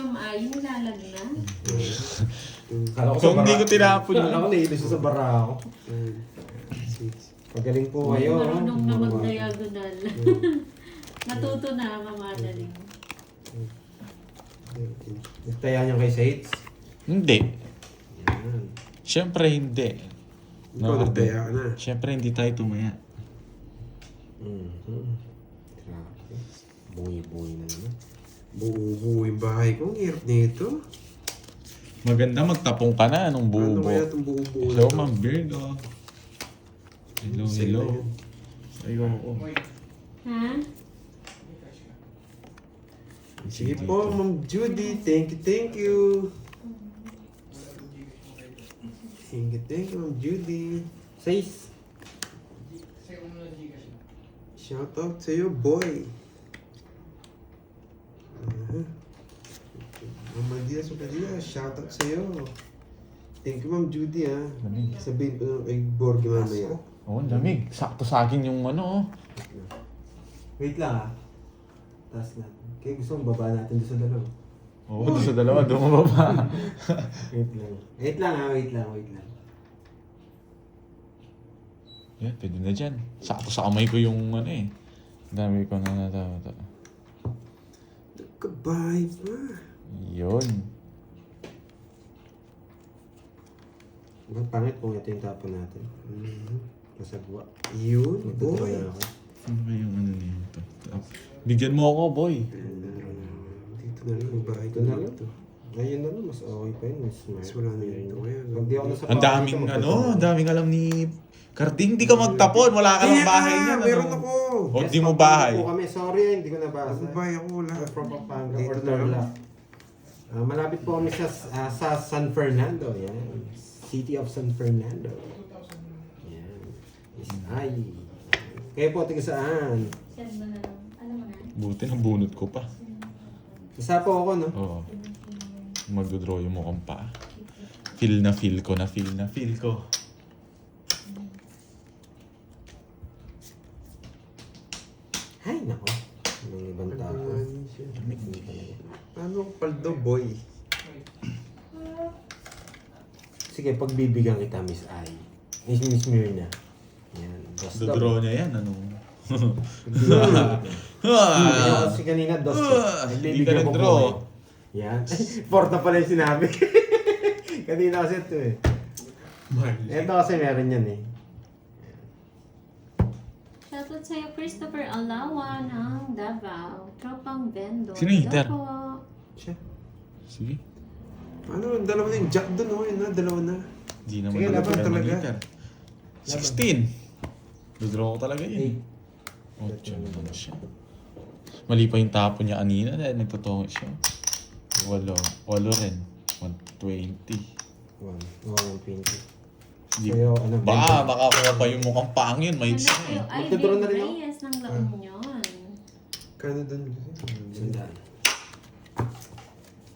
Ma'am Ay, nilalag na. Kung hindi ko tinapon yun. Kala ko nahilo siya sa bara ako. Magaling po kayo. Marunong na mag-diagonal. Natuto na, Ma'am Adaling. Nagtaya niyo kay Sates? Hindi. Yan. Siyempre hindi. Ikaw nagtaya ka na. Siyempre hindi tayo tumaya. Grabe. Buhay-buhay na naman. Buo-buo yung bahay ko. Ang hirap nito. Maganda magtapong ka na nung Ano buo-buo. kaya itong buo-buo? Hello, Ma'am Virgo. Hello, Sila hello. yun. Ayoko. Ha? Sige po, Ma'am Judy. Thank you, thank you. Thank you, Ma'am Judy. Says. Shout out sa'yo, boy. Mama Diaz, shout out sa'yo. Thank you, Ma'am Judy, ha. Lamig. Sabihin ko lang kay Borg mamaya. Oo, lamig. Sakto sa akin yung ano. Wait lang Taas natin. Kaya gusto mong baba natin doon sa dalawa. Oo, doon sa dalawa, doon mo ba? Wait lang. Wait lang wait lang. Yan, pwede na dyan. Sakto sa kamay ko yung ano eh. Dami ko na natawa. Nagkabahay pa. Yun. Ang pangit kung ito yung tapon natin. Masagwa. Yun, Magtuturo boy. na ako. Ano ba yung ano nito? Bigyan mo ako, boy. Dito na lang yung bahay ko Ito na na lang. ito. Ayun na lang, mas okay pa yun. Mas wala na yun. Pag di ako nasa Ang daming ano, ang daming alam ni Carding. Hindi ka magtapon, wala ka ng bahay niya. Meron ako. O di mo bahay. Po kami. Sorry, hindi ko nabasa. Ang bahay ako wala. From Pampanga Dito or na lang. Tarlac. Malapit po kami sa San Fernando. Yan. City of San Fernando. Yan. Ay. Kayo po, tiga saan? Send mo na lang. Alam mo na. Buti na bunot ko pa. Isa po ako, no? Oo. Magdodraw yung mukhang pa. Feel na feel ko. Ay, nako. May ibang tao. Ano ko paldo, boy? Sige, pagbibigyan kita, Miss Ai. Miss Mirna. Yan. Basta. Dodraw niya yan, ano? Bibigyan ko kasi kanina, dos. Hindi ka nag-draw. Yan. Fourth na pala yung sinabi. Kanina kasi ito eh. Ito kasi meron yan eh. Shoutout sa'yo, Christopher Alawa ng Davao. Tropang Vendor. Sino yung hitter? Hello po. Siya. Sige. Ano, dalawa na yung jack doon, oh. Yun na, dalawa na. Hindi naman Sige, laban talaga talaga. mag-hitter. 16. Dodraw ko talaga yun. 8. 8 naman siya. Mali pa yung tapo niya kanina dahil nagtotongo siya. 8 rin. 120. 120. Di, Sa'yo, ano, baka makakuha pa yung mukhang pang yun. May Anak isa ko, eh. ay Magtuturo na rin ako. Reyes ng La Union. Kano doon? Sandaan.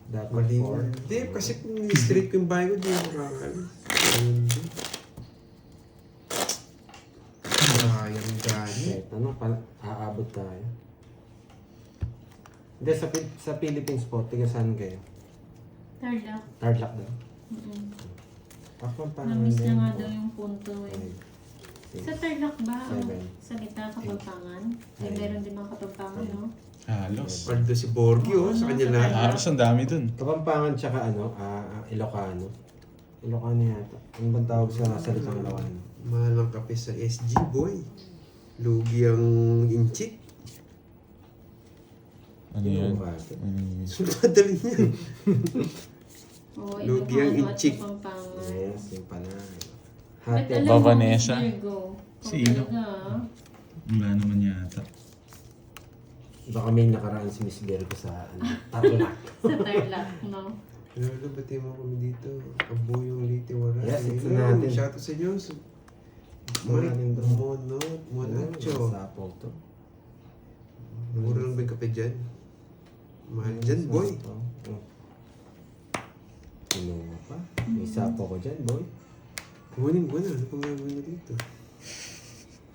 Dapat Mali. 4. Hindi, kasi kung straight ko yung bahay ko, di ako kakalis. Hindi. Sayang gani. Ano pa, aabot tayo. Hindi, sa Philippines po, tiga saan kayo? Third up. Tarlac daw. Ako pa. Namiss na nga daw yung punto eh. Sa Sa Tarlac ba? Seven. Sa gitna Kapampangan? Ay, meron din mga Kapampangan, no? Halos. Paldo si Borgie, oh, sa kanya lahat. Halos ang dami dun. Kapampangan tsaka ano, Ilocano. Ilocano yata. Ano bang tawag sa salitang Ilocano? Mahal ang kape sa SG, boy. Lugi ang inchik. Ano yan? Bakit? Sunadali niya. Oo, Lugi ang Ilocano at inchik. Kapampangan. Yes, yung pala. Ba't Hati. alam Ba, mo, Vanessa? Virgo? Sino? Talaga, ah. Wala naman yata. Baka may nakaraan si Miss Virgo sa Tarlac. Sa Tarlac, no? Lalo, bati mo kami dito. Abo yung liti wala. Yes, ito Hello, natin. shout out sa inyo. Maraming doon. Monot, Monacho. Sapong to. Mura lang ba yung kape dyan? Mahal dyan, boy. Kinuha pa. May sapo ko dyan, boy. Kunin mo na. Ano pang gagawin mo dito?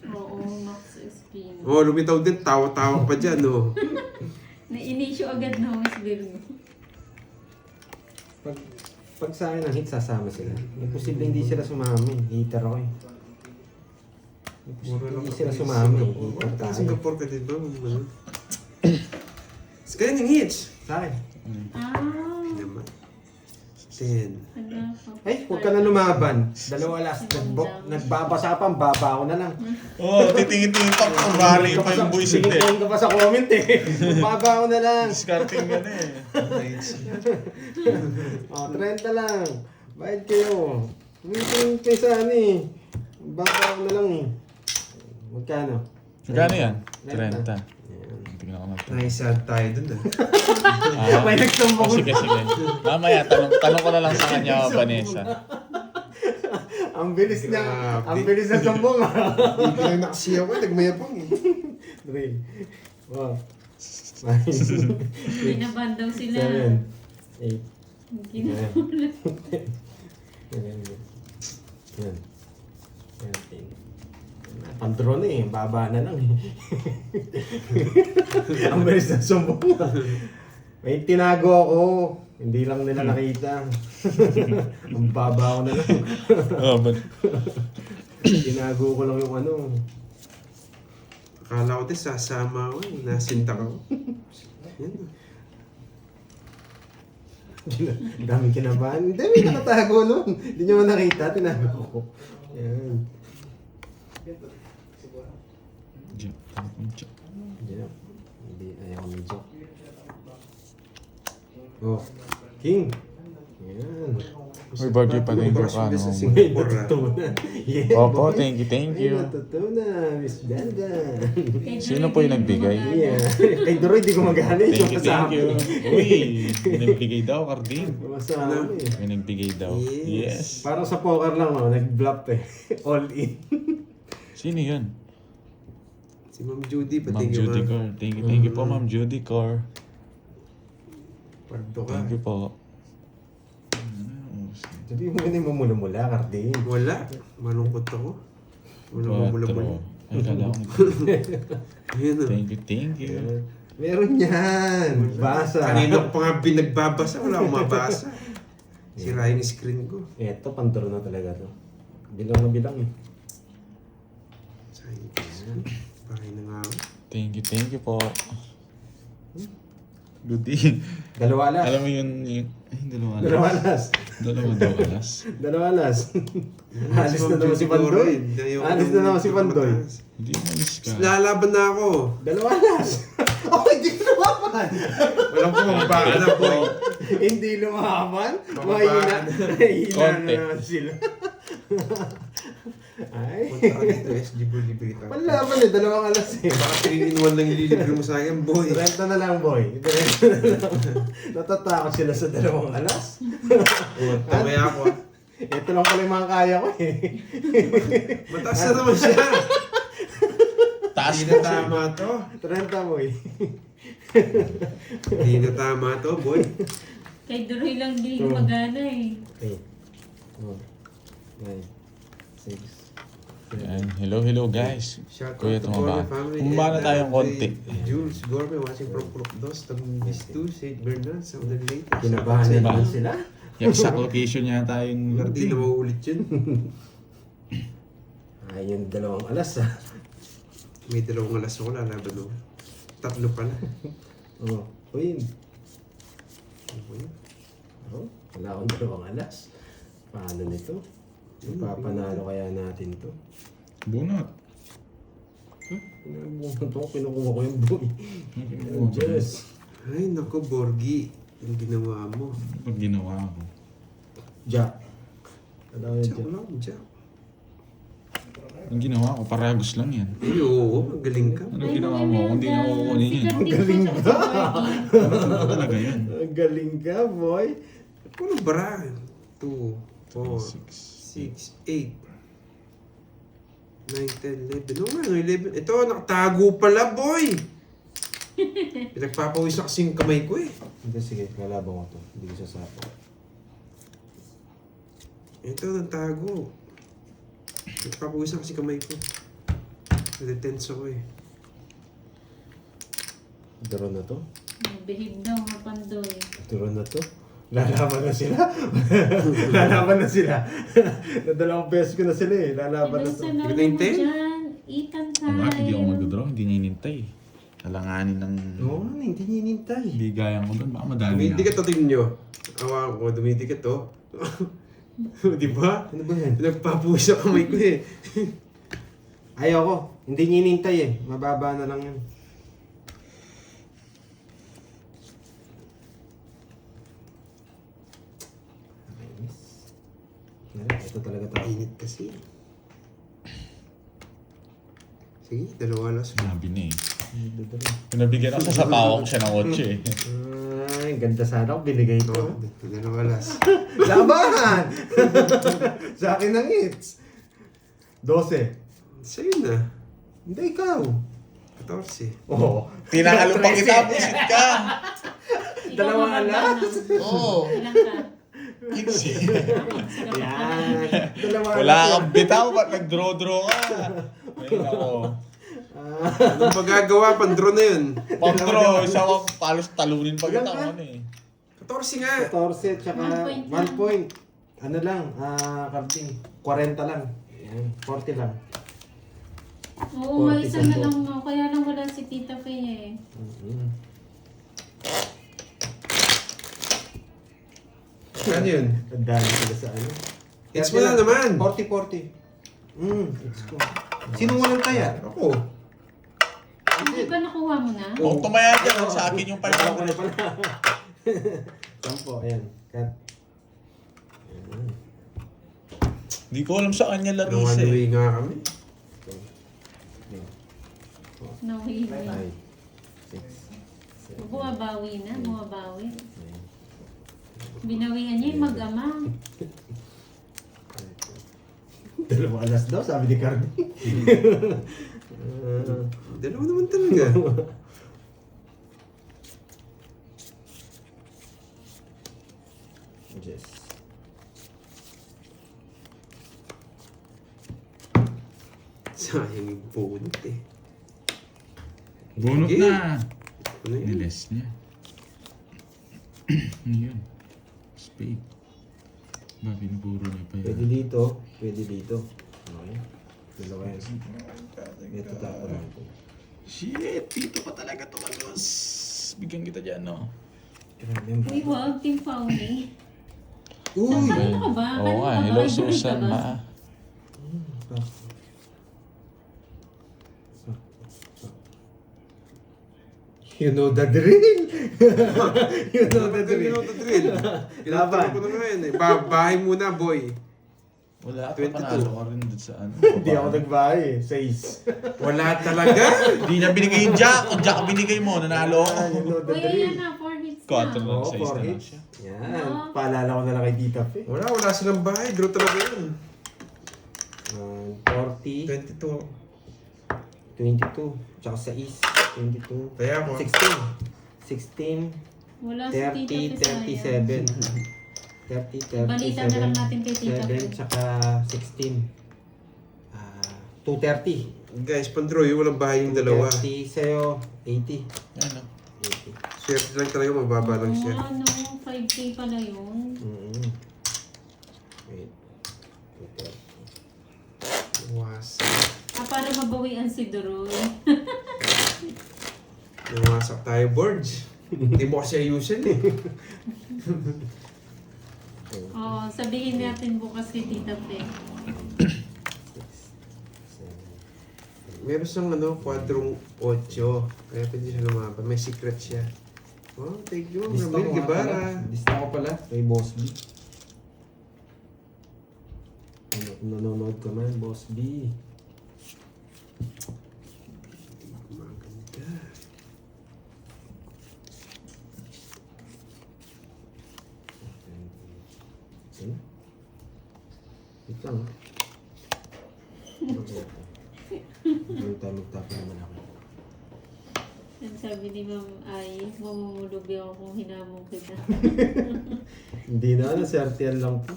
Oo, Max Espino. Oh, lumitaw din. Tawa-tawa pa dyan, oh. Na-inisyo agad na Miss Virgo. Pag sa akin ang hit, sasama sila. Imposible hindi sila sumama eh. Hitter ako eh. Imposible hindi sila sumama eh. Hitter tayo. Singapore ka din ba? Ano? Kaya yung hits. Sa akin. Ah. Naman. 10. Ay, huwag ka na lumaban. Dalawa last. Nagbabasa pa, baba ko na lang. Oo, titingin-tingin pa kung bari pa yung buisit eh. Tingin ka pa sa comment eh. Baba ko na lang. Discarding ka na eh. O, 30 lang. Bayad kayo. Tingin kayo sa ano eh. Baba ko na lang eh. Magkano? Magkano yan? 30. 30. Tingnan ko na ito. Naisad tayo dun May nagtumbok. Sige, sige. Mamaya, tanong ko na lang sa kanya, Vanessa. Ang bilis niya. Grabe. Ang bilis na tumbong ah. Hindi ka lang nakasiyaw ko. Nagmayabang eh. 3. Wow. 5. Binaban daw sila. 7. 8. Ginawa. Yan. 13. Pantro na eh. Baba na lang eh. Ang bilis na sumbong. May tinago ako. Hindi lang nila nakita. Ang baba ko na lang. Oh, but... Tinago ko lang yung ano. Akala ko din sasama ko eh. Nasinta ko. Yan. Ang dami kinabahan. Hindi, may nakatago nun. Hindi nyo man nakita. Tinago ko. Yan. Hindi na. Hindi, ayaw may joke. Oh, King. Yan. Uy, bagay pa din yung Sa ano. May natutunan. Yeah, Opo, boy. thank you. May natutunan, Miss Dandan. Sino po yung nagbigay? Yeah. Kay Doroy, di ko magalit. Thank you. Uy, may nagbigay daw, Cardin. Masama eh. May nagbigay daw. Yes. Parang sa poker lang, no? Nag-bluff eh. All in. Sino yun? Si Ma'am Judy. Ma'am Judy Cor. Thank you po, Ma'am Judy Cor. Pardo ka. Thank you po. Sabi mo hindi mo mula-mula, Cardin. Wala. Malungkot ako. Wala mamula-mula. Ay, kala ko. Ayun o. Thank you. Meron yan. Basa. Kanina ko pa nga binagbabasa. Wala akong mabasa. Sira yung screen ko. Eto, pandoro na talaga to. Bilang na bilang eh. Sayang. Bahay na nga ako. Thank you po. Goodie. Dalawa alas. Alam mo yun, ay, dalawa alas. Dalawa alas. Dalawa alas. Dalawa alas. Alis na naman si Pandoy. Alis na naman si Pandoy. Hindi umalis ka. Lalaban na ako. Dalawa alas. Oh, hindi lumaban. Walang pumabaan na boy. Hindi lumaban. Mababaan. Mahina Konti. na sila. Ay. Punta ka dito, SG Boy Libre ka. Palaban eh, dalawang alas eh. Baka 3-in-1 lang ililibre mo sa akin, boy. Renta na lang, boy. Renta na lang. Natatakot sila sa dalawang alas. Taway ako ah. Ito lang pala yung mga kaya ko eh. Mataas na naman siya. Taas Hindi na tama to. Renta, boy. Hindi na tama to, boy. Kay Duroy lang di gumagana eh. Okay. 9, 6, Yan. Hello guys. Shout Kuya, out to tumaba. Gourmet family. Tumaba na and, tayong konti. Jules Gourmet watching from Procdos, Tagumpis 2, St. Bernard, Southern Leyte. Kinabahan na naman sila. Yung sa location yata yung Hindi na mauulit yun. Ayun, dalawang alas ah. May 2 alas ako lalaban ako. 3 pala. Oh, Queen. Ano ba yun? Oh, wala akong dalawang alas. Paano nito? Ipapanalo kaya natin to? bunot. Pinabunod ko, kinukuha ko yung boy. Diyos. Ay, nako, Borgi. Yung ginawa mo. Pag ginawa ko. Jack. Ano yung Jack Jack? lang, Jack. Ang ginawa ko, paragos lang yan. Ay, oo, magaling ka. Ano ginawa mo? Kung di na kukunin yan. Ang galing ka. Ano talaga yan? Ang galing ka, boy. Ano bara? 2, 4, 6. 6, 8, 9, 10, 11. Oo nga, 11. Ito, nakatago pala, boy! Pinagpapawis na kasing kamay ko eh. Hindi, sige, kalabang ko to. Hindi ko sasapo. Ito, nagtago. Nagpapawis na kasing kamay ko. Nade-tense ako eh. Duro na to? Behave daw mga Pandoy. Duro na to? Lalaban na sila. Lalaban na sila. Nadalawang beses ko na sila eh. Lalaban na Hello sa sila. lolo mo dyan. Ethan Oo nga, hindi ako tayo. mag-draw. Hindi niya inintay. Alanganin ng Oo nga, hindi niya inintay. bigayan ko doon. Baka madali na. Dumidikit to, tingin nyo. Awa ko, dumidikit to. Di ba? Ano ba yan? Nagpapuwis sa kamay ko eh. Ayoko. Hindi niya inintay eh. Mababa na lang yun. Ito talaga tayo. Init kasi. Sige, dalawa lang. Sinabi na eh. Pinabigyan ako sa tawa ko siya ng 8 eh. Ay, ganda sana ako. Binigay ko. Dalawa las. Laban! Sa akin ang hits. 12. Sa'yo na. Hindi ikaw. 14. Oo. Tinakalo pa kita, busit ka! Ikaw Dalawang mamagana. alas. Oo. Ilan ka? Yan. Dalawa Wala kang bitaw, ba't nag-draw-draw ka? Ayun ako. Anong magagawa? Pandro na yun. Pang-draw, isa ko palos talunin pa kita Ilan ka? ano eh. 14 nga. 14 tsaka 1 point 1 point. Ano lang, Carding. 40 lang. Yan, 40 lang. Oo, may isa na lang. No. Kaya lang wala si Tita Faye eh. Ano yun? Ang dami sila sa ano. It's mo lang naman. 40. It's ko. Sino walang taya? Ako. Hindi ba nakuha mo na? Kung tumaya dyan, sa akin yung Nakala ko na 500. pala. Sampo, ayan. Cut. Hindi ko alam sa kanya Larissa eh. Nawanuwi nga kami. Nawili. 5, 6, 7, Bumabawi na, bumabawi. Binawihan niya yung mag-ama. 2 alas daw, sabi ni Cardi. Dalawa naman talaga. Yes. Sayang yung bunot eh. Bunot Sige. na. Ano yun? Niles niya. Ano yun? Spade. Ba, binuburo niya pa Pwede yun. dito, pwede dito. Okay. Dalawa yan. Ito tapo lang ito. Shit, dito pa talaga tumagos. Bigyan kita dyan, no? Grabe yung Uy, wag, Team Pauli. Uy! Kanino ka ba? Oo nga, Kanino ka hello ba? Hybrid Susan, ka ba? ma. You know the drill! You know the drill. Ano the drill? Laban. Laban. Ko na ngayon eh. Bahay muna, boy. Wala, 22. panalo ka rin dun sa ano. Hindi ako nagbahay eh. 6. Wala talaga. Hindi niya binigay yung jack. Yung jack binigay mo, nanalo ako. You know the Uy, drill. ayan na, 4 hits Quattro na. lang, Oo, 6 4 na lang hits. siya. Yan. Oo. Paalala ko na lang kay Tita Fe. Wala silang bahay. Draw talaga yun. 40, 22. 22, tsaka sa East, 22, Kaya mo. 16, 16, Wala si Tita 30, Fe 37, sayang. 30, 37, Balita na lang natin kay Tita Fe. 7, tsaka 16, 230, Guys, pandro yung walang bahay yung dalawa. 30 sa'yo, 80, Yan, no? 80. Swerte lang talaga, mababa lang siya. Oo, ano, 5K pala yun. Wait, 230. Wasak. Para mabawian si Duroy. Wasak tayo, boards. Hindi mo kasi ayusin eh. Oo, sabihin natin bukas kay Tita Fe. Meron siyang ano, kwadrong 8. Kaya pwede siya lumaban. May secret siya. Oh, thank you. Lista Ramil ko nga pala. Guevara. Lista ko pala kay Boss B. Nanonood ka man, Boss B. Maganda. Wait lang. Hindi tayo magtapon naman ako. Ang sabi ni Ma'am Ay, mamumulubi ako kung hinamong kita. Hindi na, ano, si RTL lang po.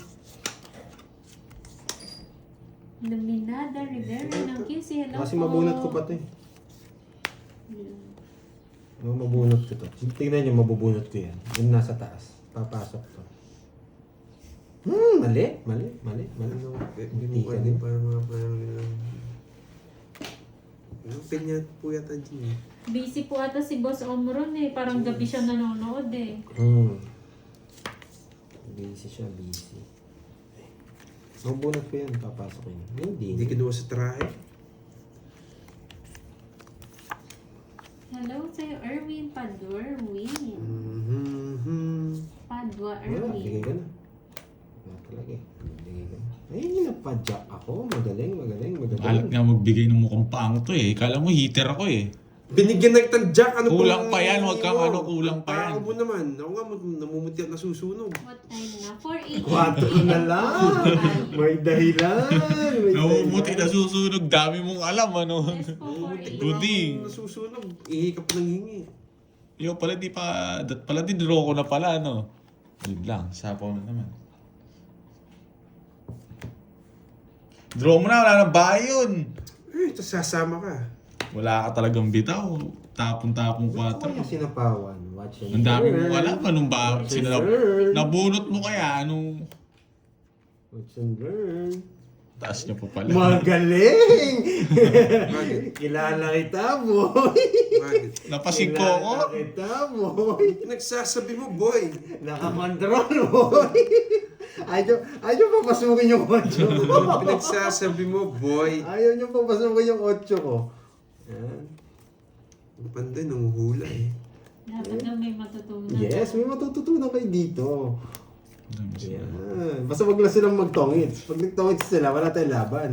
Luminada Rivera ng QC. Hello Kasi po. mabunot ko pa ito eh. Mabunot ko to. Tingnan nyo, mabubunot ko yan. Yung nasa taas. Papasok to. Mali. Ano, hindi mo din para mga parang ano, pinya po yata dyan eh. Busy po ata si Boss Omron eh. Parang gabi siya nanonood eh. Busy siya, busy. Mabunot ko yan, papasok yun. Hindi kinuha sa trahe. Hello sa'yo, Erwin Padua. Erwin. Padua, Wala, bigay ka Erwin. na. Wala talaga eh. Bigay ka na. Ayun yung napadyak ako. Magaling. Alat nga magbigay ng mukhang pang to eh. Kala mo heater ako eh. Binigyan na kitang jack, ano Kulang bang pa yan, huwag kang mo? ano, kulang pa yan. Tao mo naman. Ako nga, namumuti at nasusunog. What time na? 4:80. 4 na lang. May dahilan. Namumuti na susunog, dami mong alam ano. Yes po, 4:80. Buding. Nasusunog. Ihi ka pa ng hingi. Yo, pala di draw ko na pala ano. Yun lang, sapaw na naman. Draw mo na, wala nang bayon. Tapos sasama ka. Wala ka talagang bitaw. Tapon-tapon Ako 4. yung sinapawan. Watch and Ang dami learn. mong alam. Anong ba? Watch and learn. Nabunot mo kaya? Anong Watch and learn. taas niya po pala? Magaling! Bakit? Kilala kita, boy. Bakit? Napasingko ko. Kilala kita, boy. Nagsasabi mo, boy. Nakakontrol, boy. Ayaw papasukin yung 8 ko. Pinagsasabi mo, boy. Ayaw nyo papasukin yung 8 ko. Yan. Ang panday, nanguhula eh. Dapat na may matutunan. Yes, may matututunan kayo dito. Yan. Basta wag lang silang magtongits. Pag nagtongits sila, wala tayong laban.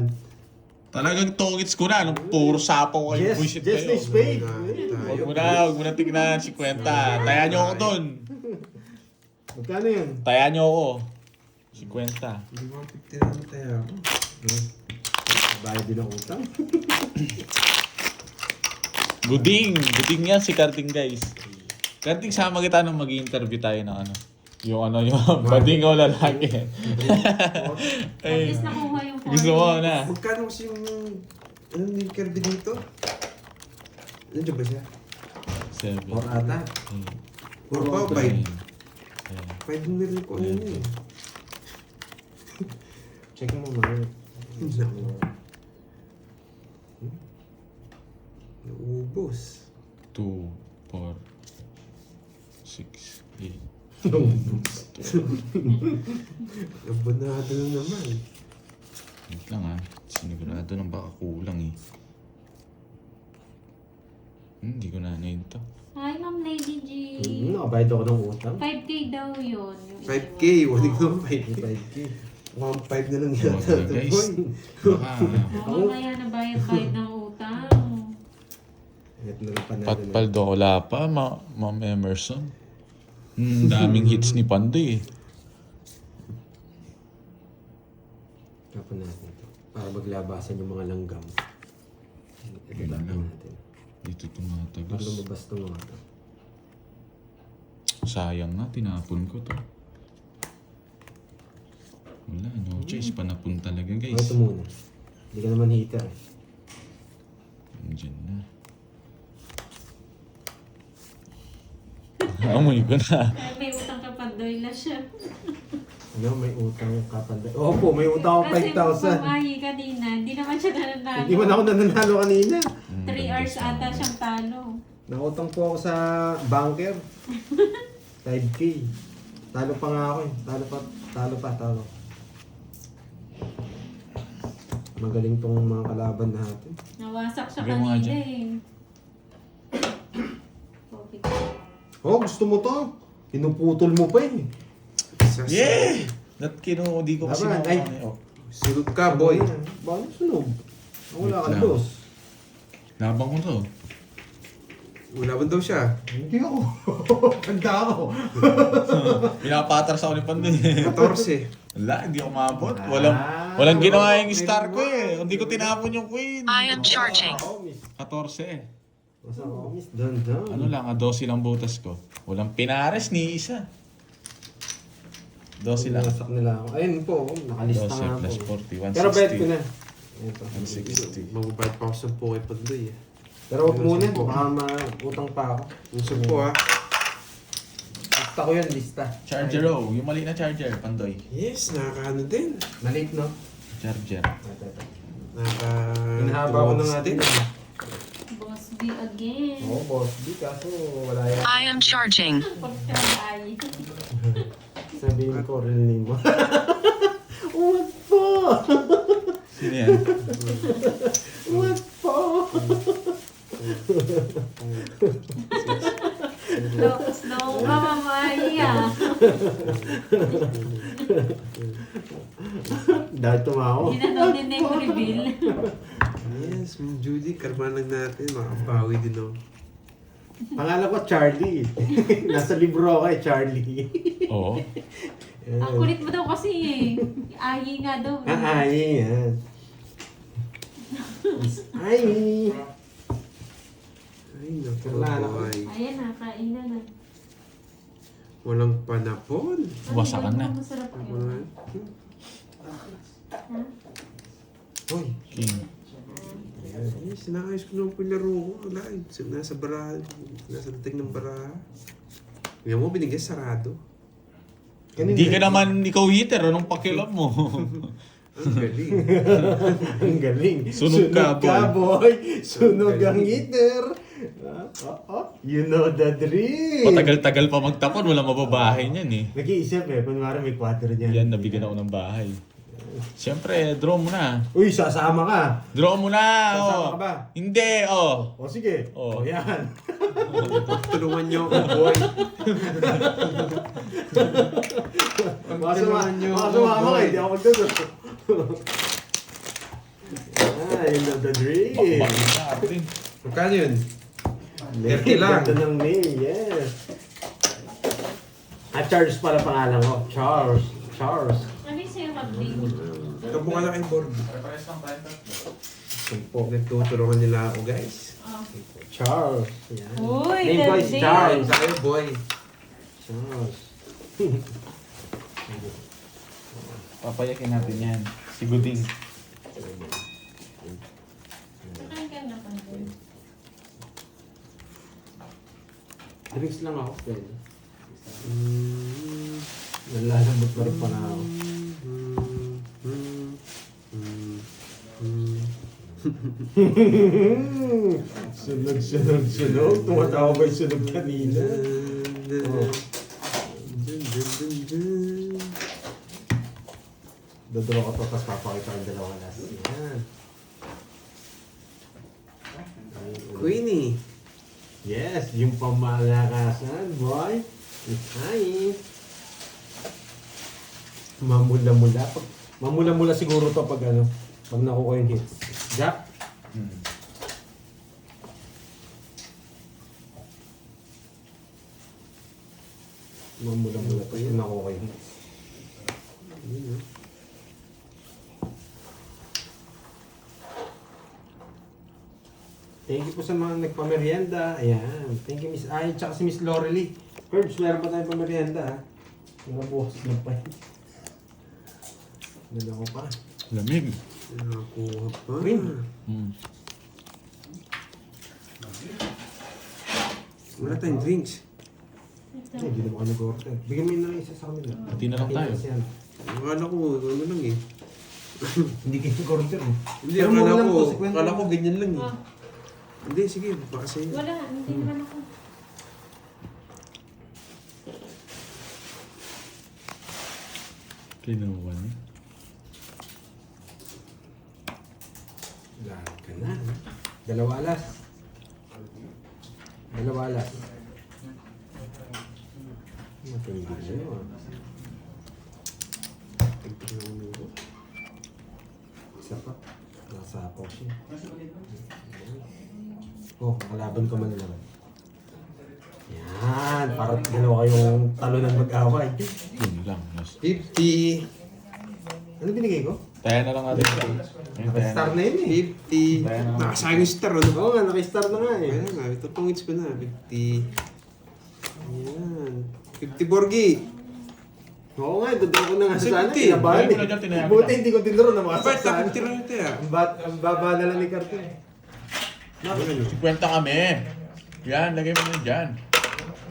Talagang tongits ko na. Anong puro sapaw kayo? Yes, Bullshit yes na kayo. spade. Huwag mo na tignan si Kwenta. Taya nyo ako dun. Magkano yan? Taya nyo ako. Si Kwenta. Hindi mo 50 na tayo ako. Bayad din ang utang. Buding yan si Karting guys. Karting, sama kita nung mag-interview tayo ng ano. Yung bading o lalaki. At least nakuha yung 4. Gusto mo na. Magkano kasi yung ano ni Kirby dito? Nandiyan ba siya? 7. 4 ata. 4 pa o 5? 5 na rin ko ano yun eh. Check mo mga. Naubos. 2, 4, 6, 8. Abonado na naman. Wait lang ha. Sinigurado nang baka kulang eh. Hindi ko na ano yun to. Hi, Ma'am Lady G. Nakabayad ako ng utang. 5K daw yun. yung 5K, iniwan. wala ko Oo. 5K. 1.5 na lang Oh, yata. guys. Boy. Baka Oo, mamaya na bayad ng utang. Ito na lang pa natin. patpal do wala pa, Ma'am Emerson. Daming hits ni Pandoy eh. Tapon natin ito. Para maglabasan yung mga langgam. Ito Yun tapon lang. natin. Dito Para tumatagos. lumabas ito mga ito. Sayang nga, tinapon ko to. Wala, no choice. Panapon talaga guys. Ito muna. Hindi ka naman hitter eh. Diyan na. Amoy ko na. Ay, may utang ka pa, doy na siya. Ano, may utang ka pa. Opo, may utang ako Kasi 5,000. pumahi kanina, hindi naman siya nananalo. Hindi man ako nananalo kanina. 3 hours ata siyang talo. Nautang po ako sa banker. 5K. Talo pa nga ako eh. Talo. Magaling tong mga kalaban natin. Nawasak siya Bigyan mo nga kanina dyan. eh. Copy. Oh, gusto mo to? Pinuputol mo pa eh. Yeah! That di ko kasi Laban, na ay. oh. Sunod ka, boy. Bakit sunog? Wala Wait kang lang. dos. Labang ko to. Wala ba daw siya? Hindi ako. Handa ako. Pinapatras ako ni Pandoy. 14. Wala, hindi ako maabot. Ah, Walang ginawa yung meron star ko mo. eh. Hindi ko tinapon yung queen. I am charging. 14 eh. Masa ako, miss. Dandan. Ano lang, 12 lang butas ko. Walang pinares ni isa. 12 lang. Nasak nila ako. Ayun po, nakalista 12 nga plus po. 40, 160. Pero bet ko na. Ito. 160. Mababayad pa ako sa po kay Pandoy eh. Pero huwag muna, Yung 10. baka mautang pa ako. Yung 10 ah. Lista ko yun, lista. Charger oh, yung mali na charger, Pandoy. Yes, nakakaano din. Maliit, no? Charger. Hinahaba ko na nga din. Boss B again. Oo, boss. Di kaso wala yan. I am charging. Portal ay. Sabihin ko, real name mo. What po? Sino yan? What po? Slow ka, mamay ah. Dahil tumawa. Hinanong din yung reveal. Yes, Ma'am Judy, karma lang natin. Makabawi din ako. Pangalan ko Charlie. Nasa libro ako Charlie. Oo. Ang kulit mo daw kasi eh. Ayi nga daw. Ay, yan. Ay. Ay, naku, Wala na. boy. Ayan na, kainan na. Walang panapon. Wasakan na. Masarap yun. Wala. Ha? Uy. King. Ay, sinakayos ko naman po yung laro ko. Wala, nasa baraha. Nasa dating ng baraha. Ngayon mo, binigay sarado. Hindi ka naman ikaw hitter, anong pakialam mo? Ang galing. Ang galing. Sunog ka, boy. Sunog ang heater. You know the drill. Patagal-tagal pa magtapon, wala mababahay niyan eh. Nag-iisip eh. Kunwari may 4 niyan. Yan, nabigyan ako ng bahay. Siyempre, draw mo na. Uy, sasama ka. Draw mo na! Sasama Oh. ka ba? Hindi, oh. O sige. Oh. O yan. Tulungan niyo ako, boy. Masama niyo ako, ka. boy. Hindi ako magdudod. You know the drill. Bakbangin na, Artin. Magkano yun? 30 lang. Ganda ng name, yes. Charles pala pangalan ko. Charles. Ano yung sa'yo, Kabdi? Kabuka na kay board. Pares lang tayo tatlo. Sumpo. Nagtutulungan nila ako, guys. Oh. Charles. Yan. Uy, Name ko is Daddy. Charles. Sa'yo, boy. Charles. Papayakin natin yan. Si Guding. Saan ka na, Kabdi? Drinks lang ako. Pwede. Mm, Nalalambot pa rin pa na ako. Sunog. Tumatawa ba yung sunog kanina? Oh. Dodoro ko to, tapos papakita ko yung dalawang last. Yan. Queenie. Yes, yung pamalakasan, boy. Hi. Mamula-mula. Mamula-mula siguro to pag ano, pag nakuha yung hits. Jack? Mamula-mula to pag nakuha yung hits. Thank you po sa mga nagpamerienda. Ayan. Thank you, Miss Ay. Tsaka si Miss Lorely. Curbs, meron pa tayong pamerienda, ha? Nabuhos na pa yun. Dalawa pa. Lamig. Nakakuha pa. Queen. Wala tayong drinks. Ay, hindi naman ako nag-order. Bigyan mo yun na isa sa kanila. Pati na lang tayo. Kasi yan. Akala ko, ano lang eh. Hindi kayo nag-order, eh. Hindi, Pero mura lang to, 50. akala ko ganyan lang eh. Oh, Hindi, sige, baka sa'yo. wala, hindi naman ako. Kinuha niya. Lahat ka na. Dalawa alas. Matindi na yun. Tignan mo ko. Isa pa. Nasapaw siya. Oh, makalaban ko man naman. Yan. Para dalawa kayong talunan mag-away. Yun lang. Yes. 50. Ano binigay ko? Tayo na lang natin. Ayun, tayo Star na. na yun eh. 50. Tayo na. Nakasayang star, ano? Oo nga, naka-star na nga eh. Kaya nga, ito pong hits ko na. 50. Ayan. 50 Borgi. Oo nga, dodoro ko na nga Kasi sana. 50. Kinabahan Ayaw mo na dyan, eh. tinayang Buti kita. hindi ko dinuro na Ba't masaksan. 50 rin ito ah? Ang baba na lang ni Carter. Bakit ano? 50 kami. Yan, lagay mo na dyan.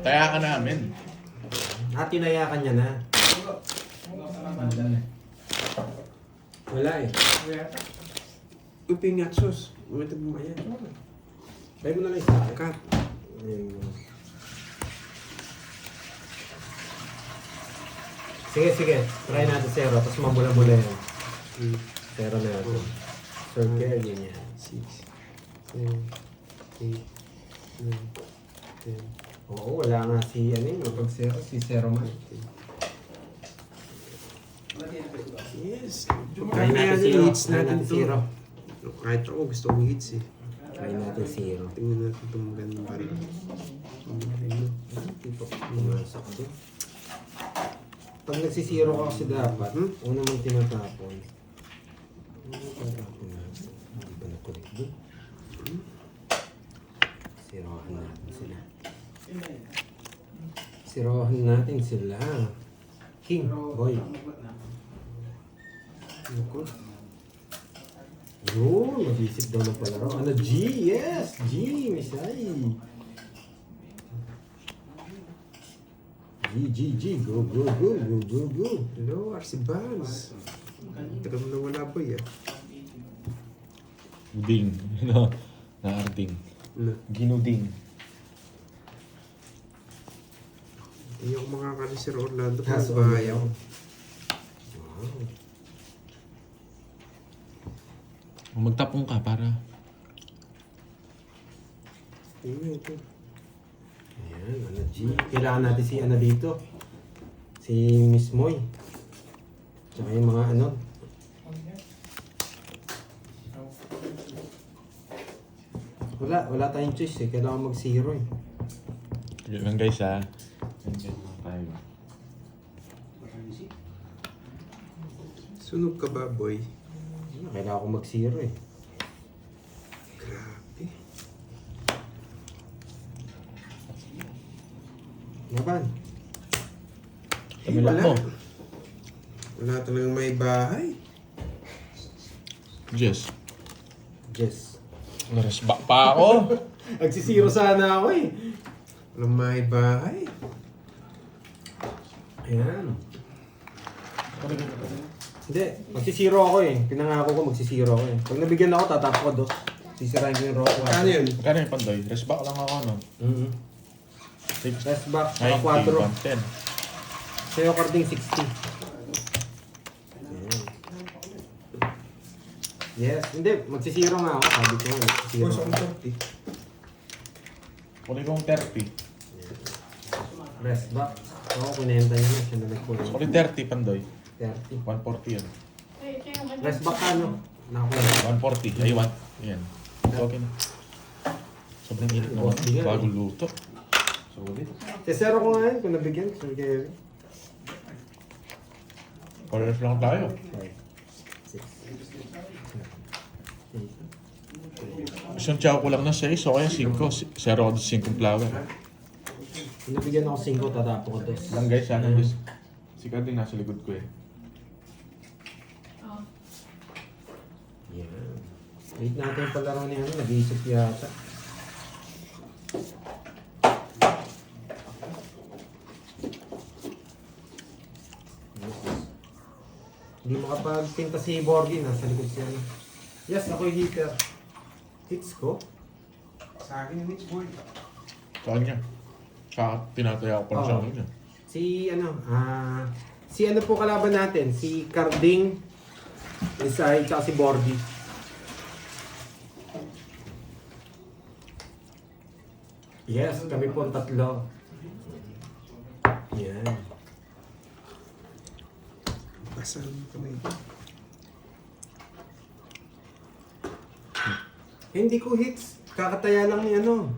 Taya ka namin. tinayakan niya na. Wala eh. Uy, pingatsos. Umatag mo yan. Try mo na lang isa. Cut. Ayun. Sige. Try natin zero. Tapos mabula-bula yan. Zero na yun. Circle, ganyan. 6, 7, 8, 9, 10. Oo, wala nga si ano yun. Pag zero, si zero man. Yes. Try natin zero. Try natin zero. Kahit ako, gusto kong hits eh. Try natin zero. Tingnan natin itong magandang baril. Ito, pumasok doon. Pag nagsisiro ka kasi dapat, una mong tinatapon. Tinatapon natin. Hindi ba nakulit doon? Sirohan natin sila. Sirohan natin sila. King, boy. Naku. Yun, mag-isip daw ng palaro. Ano, G? Yes! G, Misay. G. Go. Hello, Arcibans. Tagal mo na wala boy ah. Buding. Ano? Naarding. Ano? Ginuding. Hindi ako makakali Sir Orlando Kaso, kung bayaw. Wow. Magtapong ka para. Tingnan ito. Ayan, ano G. Kailangan natin si ano dito. Si Miss Moy. Tsaka yung mga ano. Wala tayong choice eh. Kailangan mag-zero eh. Yun lang guys ha. Yan guys tayo. Sunog ka ba boy? Kailangan ko mag-zero eh. Grabe. Laban. Tamilak mo. Wala talagang may bahay. Jess. Yes. Naresbak pa ako. Nagsisiro sana ako eh. Walang may bahay. Ayan. Hindi, magsisiro ako eh. Pinangako ko magsisiro ako eh. Pag nabigyan ako, tatap ko dos. Sisirahin ko yung rock. Ano yun? Kano yung pandoy? Resbak lang ako ano. Last back, 90, 4. 110. Sa'yo carding 60. Ayan. Yes, hindi. Magsisiro nga ako. Sabi ko nga, magsisiro Boss, ako. akong 30. Kunin kong 30. Rest back. Oo, kunenta niya na. Siya na nagkunin. Kunin 30 pandoy. 30. 140 yan. Rest back ka, no? Nakakuha. 140. Ay, 1. Ayan. So, okay na. Sobrang init naman. Bagong luto. So, ulit. Sisero ko nga yun kung nabigyan. Sir Gary. Parehas lang tayo. 5, 6, 8. Isang tiyaw ko lang na 6. So, kaya 5. 0 ako 5 flower. Kung nabigyan ako 5, tatapo ko dos. Lang guys, sana guys. Si Carding nasa likod ko eh. Yan. Wait natin yung palaro ni ano. Nag-iisip yata. Hindi makapagpinta si Borgi. Nasa likod siya. No? Yes, ako yung hitter. Hits ko? Sa akin yung hits boy. Sa kanya. Sa tinataya ko pa rin siya Oo. ngayon. Si ano po kalaban natin? Si Carding, Isay, tsaka si Borgi. Yes, kami po ang tatlo. Yan. Pasal mo kamay ko. Hindi ko hits. Kakataya lang ni ano.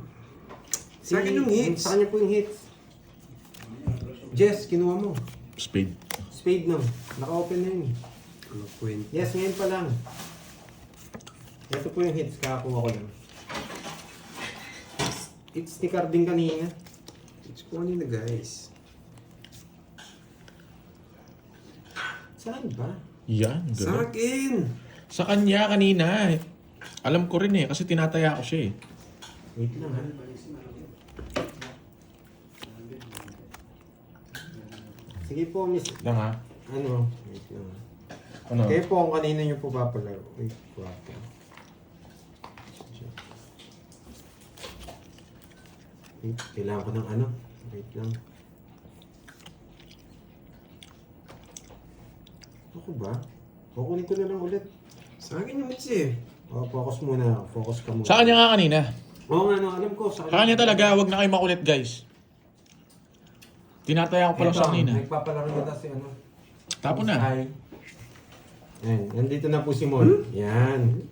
Sa akin yung hits. Sa kanya po yung hits. Jess, kinuha mo. Spade. Spade no. Naka-open na yun. Ano point? Yes, ngayon pa lang. Ito po yung hits. Kakakuha ko lang. Hits ni Carding kanina. Hits ko kanina guys. Saan ba? Yan. Sa Ganun. akin! Sa kanya kanina. Alam ko rin eh. Kasi tinataya ko siya eh. Wait lang ha. Sige po, miss. Lang ha? Ano? Wait lang. Ano? Kayo po kung kanino nyo po papalaro. Wait, guwapo. Wait, kailangan ko ng ano. Wait lang. Ako ba? Kukunin ko na lang ulit. Sa akin yung Mitch eh. Oh, focus muna. Focus ka muna. Sa kanya nga kanina. Oo nga, no, alam ko. Sa kanya talaga, wag na kayo makulit guys. Tinataya ko pa lang sa kanina. Nagpapalaro na tayo si ano. Tapon na. Hi. Ayan, nandito na po si Mon. Yan.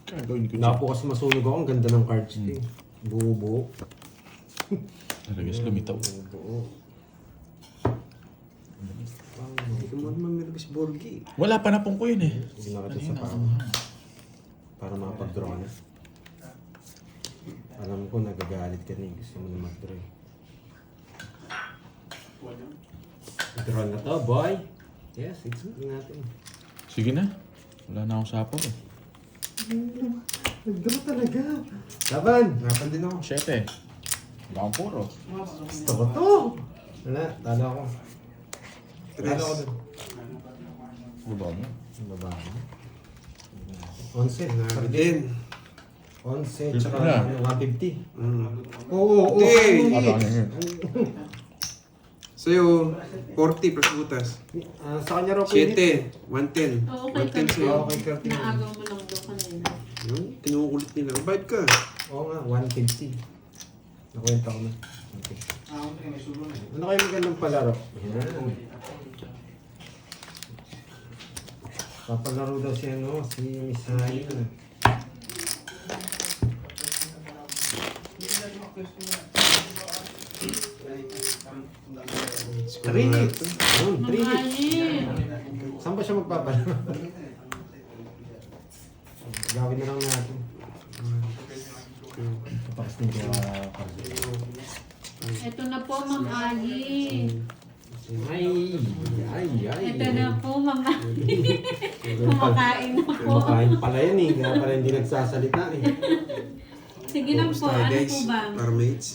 Gagawin ko Wala po kasi masunog ako. Ang ganda ng cards ko eh. Buo-buo. Talaga guys, lumitaw. Buo-buo. Hindi ka mo naman Melvis Borgi. Wala pa na pong ko yun eh. Hindi na kita sa Kanina, pao. Para makapag-draw ka na. Alam ko nagagalit ka na eh. Gusto mo na mag-draw eh. Draw na to, boy. Yes, it's good natin. Sige na. Wala na akong sapong eh. Nag-draw talaga. Laban! Laban din ako. 7. Wala akong puro. Gusto ko to. Wala, talo ako. Talo ako dun. Baba mo. Ang baba ko. 11. Laban din. 11, tsaka Na. 150. Hindi. Oo, Ano yun? Sa'yo, 40 plus butas. Sa kanya raw po yun. 7, 110. Oo, okay 110 sa'yo. Okay, Curtin. Naagaw mo lang daw kanina. Yun, kinukulit nila. Bayad ka. Oo nga, 150. Nakwenta ko na. Okay. Ano kayo magandang palaro? Yan. Papalaro daw si ano, si Miss Hayan. Three hits. Yun, 3 hits. Mamayin! Saan ba siya magpapalaro? Gawin na lang natin. Tapos nito Ito na po, Ma'am Ali. ay. Ito na po, Ma'am Ali. Kumakain na po. Kumakain pala yan eh. Kaya pala hindi nagsasalita eh. Sige lang po, Tayo, ano guys. po ba? Para mates.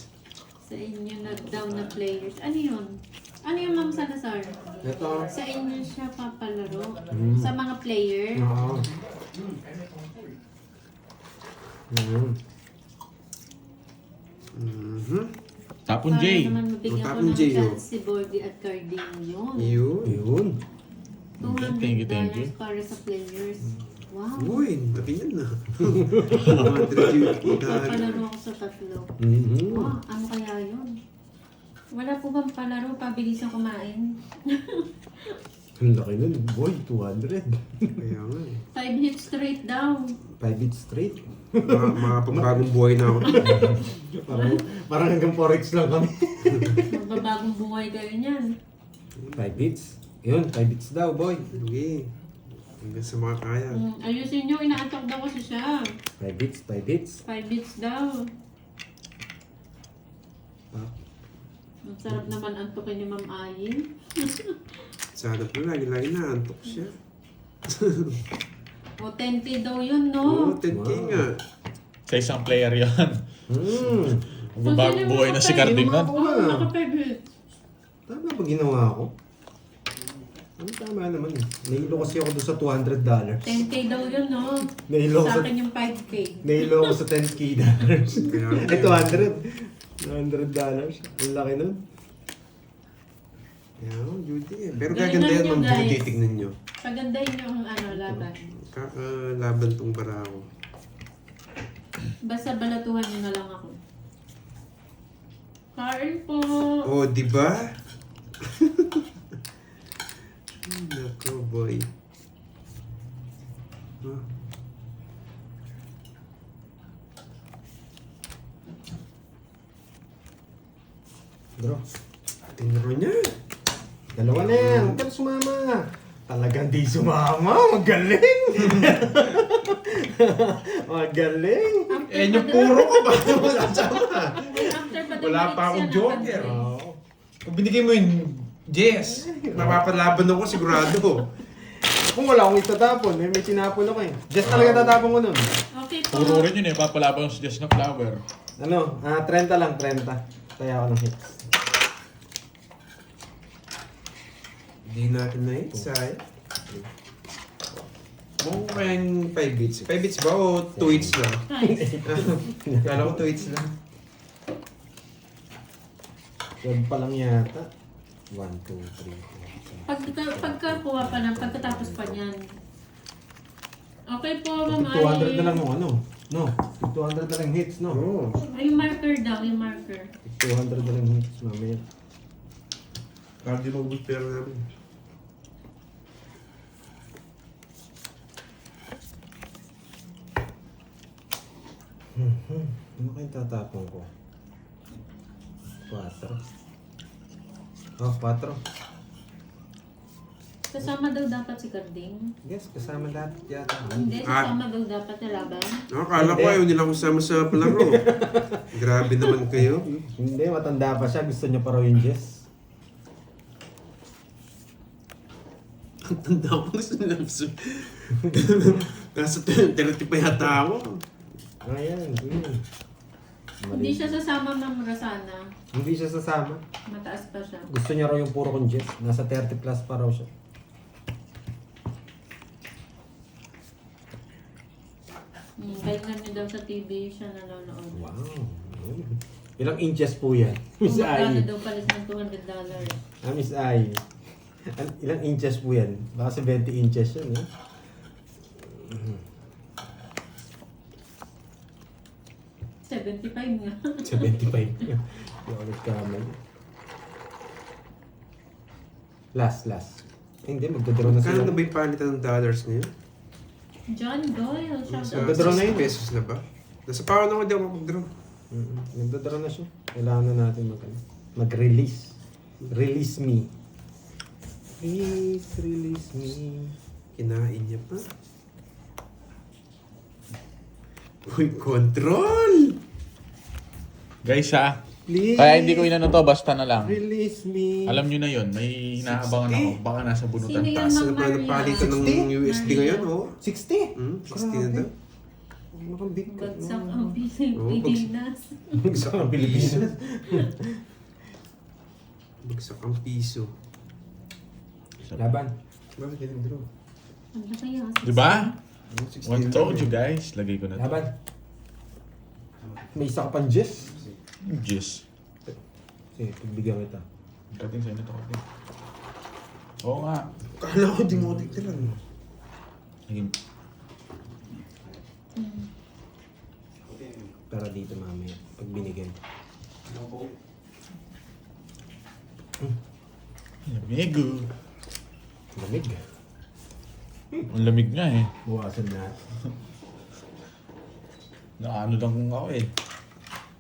Sa inyo na down na players. Ano yun? Ano yung Ma'am Salazar? Ito. Sa inyo siya papalaro? Mm. Sa mga player? Oo. Tapon Para J. naman mabigyan ko Tapon ng J, oh. chance si Bordy at Cardino yun. Yun. Yun. Thank you, thank you. $200 para sa players. Wow. Uy, mabinyan na. 100 yun. Papalaro ako sa tatlo. Mhm. Wow, ano kaya yun? Wala po bang palaro? Pabilisan kumain? Ang laki nun. Boy, 200. Kaya nga eh. 5 hits straight down. 5 hits straight. Mga pagbagong buhay na ako. Parang hanggang forex lang kami. Magbabagong buhay kayo niyan. 5 hits. Yun, 5 hits daw, boy. Sige. Hanggang sa mga kaya. Ayusin nyo, inaantok daw kasi siya. 5 hits, 5 hits. 5 hits daw. Ang sarap naman antokin ni Ma'am Ayin. Sarap na lagi-lagi na. Antok siya. O 10K daw yun, Oo, no? 10K Wow. nga. Sa isang player yan. Magbabagong buhay na si Carding nun. Oo, naka 5 hits. Tama ba ginawa ko? Ano tama naman eh. Nailo kasi ako doon sa $200. 10K daw yun, no? Nailo Sa ko sa, akin yung 5K. nailo ko sa $10K. Kaya Eh, 200. $200. Ang laki nun. Kaya nga, Judy eh. Pero Galingan gaganda yan, nyo, Ma'am Judy. guys. Tignan nyo. Pagandahin nyo ang ano, laban. Laban tong bara ko. Basta balatuhan nyo na lang ako. Kain po! Oh, di ba? Nako, boy. Huh? Bro, Tinuro niya. dalawa na yan. Huwag ka na sumama. Talagang di sumama. Magaling. Magaling. Eh, yung puro ko ba? Wala sama. After pa Wala pa akong joker. Oo. Kung binigay mo yung Jess, mapapalaban ako sigurado. Kung wala akong itatapon, may tinapon ako eh. Just talaga tatapon ko nun. Okay po. Puro rin yun eh. Papalabang si Jess na flower. Ano? 30 lang, 30. Kaya ako ng hits. Hindi natin na hit, sayang. Mukha kayang 5 bits. 5 bits ba o 2 hits lang? Nice. Kala ko 2 hits lang. 12 pa lang yata. 1, 2, 3, 4, 5. Pagkakuha pa ng pagkatapos pa niyan. Okay po, Ma'am 200 na lang Ay. mo, ano? No, 200 na lang hits, no? Oo. Ay, yung marker daw, yung marker. 200 na lang hits, mamaya. Para di mag-boot pera namin. Ano kayong tatapong ko? 4. Oh, 4. Kasama daw dapat si Carding. Yes, kasama lahat yata. Hindi, kasama daw dapat na laban. Akala ko ayaw nilang kasama sa palaro. Grabe naman kayo. Hindi, matanda pa siya. Gusto niya pa raw yung Jess. Ang tanda ko gusto nilang nasa 30 pa yata ako. Ayan, Hindi siya sasama, Ma'am Rosana. Hindi siya sasama. Mataas pa siya. Gusto niya raw yung puro kong Jess. Nasa 30 plus pa raw siya. Kahit nga niyo daw sa TV siya nanonood. Wow. Ilang inches po yan? Miss Magkano Ai. daw palis ng $200. Miss Ai. Ilang inches po yan? Baka 70 inches yun, eh. 75 nga. 75. Yung ulit kamay. Last. Hindi, magdodraw na Kano sila. na ba yung palitan ng dollars ngayon? John Doyle, siya Sa Magdodraw na yun. 6 pesos na ba? Nasa power na ako, di ako mag-draw. Nagdodraw na siya. Kailangan na natin mag-release. Release me. Please release me. Kinain niya pa. Uy, control! Guys ha, Please kaya hindi ko inano to, basta na lang. release me. Alam nyo na yun, may inaabangan ako. Baka nasa bunutan Sino yan, taas. Ma'am Ano ba Maria? napalitan ng 60? USD ngayon? Oo. 60? 60 na daw. Nakabit ka. Bagsak ang Oo, Pilipinas. Bagsak ang Pilipinas. Bagsak ang piso. Laban. Bakit ganun draw? Ano kaya? Diba? 60 What na told daw you eh. guys? Lagay ko na to. Laban. May isa ka pang Jess. Jis. Sige, pagbigyan kita. Dating sa'yo na to. Oo nga. Kala ko di mo tignan. Naging Para dito mamaya. Pag binigay. lamig. Lamig. Ang lamig nga eh. Buwasan na. Naano lang ako eh.